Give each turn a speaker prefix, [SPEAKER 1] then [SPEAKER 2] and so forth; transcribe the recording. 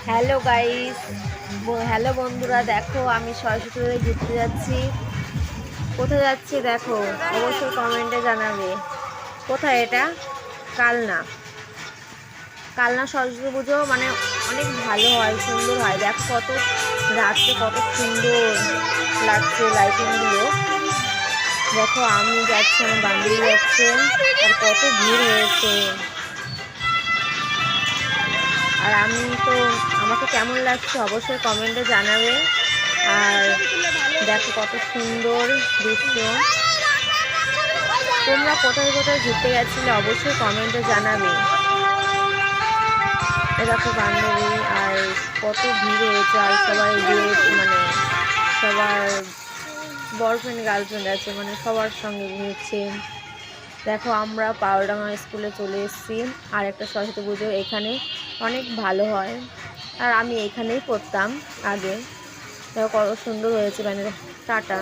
[SPEAKER 1] Hello guys, hello বন্ধুরা, দেখো আমি সরস্বতী ঘুরতে যাচ্ছি। কোথায় যাচ্ছি দেখো, অবশ্যই কমেন্টে জানাবে। কোথায় এটা? কালনা। কালনা সরস্বতী পুজো মানে অনেক ভালো হয়, সুন্দর হয়। দেখো কত রাত্রে কত সুন্দর লাগছে লাইটিংগুলো। দেখো আমি যাচ্ছি, আমার বান্ধবী যাচ্ছে, আর কত ভিড় হয়েছে। আর আমি তো, আমাকে কেমন লাগছে অবশ্যই কমেন্টে জানাবে। আর দেখো কত সুন্দর দৃশ্য। তোমরা কোথায় কোথায় ঘুরতে গেছিলে অবশ্যই কমেন্টে জানাবে। এ দেখো বান্ধবী, আর কত ভিড় হয়েছে, আর সবাই মানে সবার বয়ফ্রেন্ড গার্লফ্রেন্ড আছে, মানে সবার সঙ্গে ঘুরছে। দেখো আমরা পাওড়াঙ্গা স্কুলে চলে এসেছি। আর একটা সরস্বতী পুজো এখানে অনেক ভালো হয়, আর আমি এখানেই পড়তাম আগে। দেখো কত সুন্দর হয়েছে, মানে টাটা।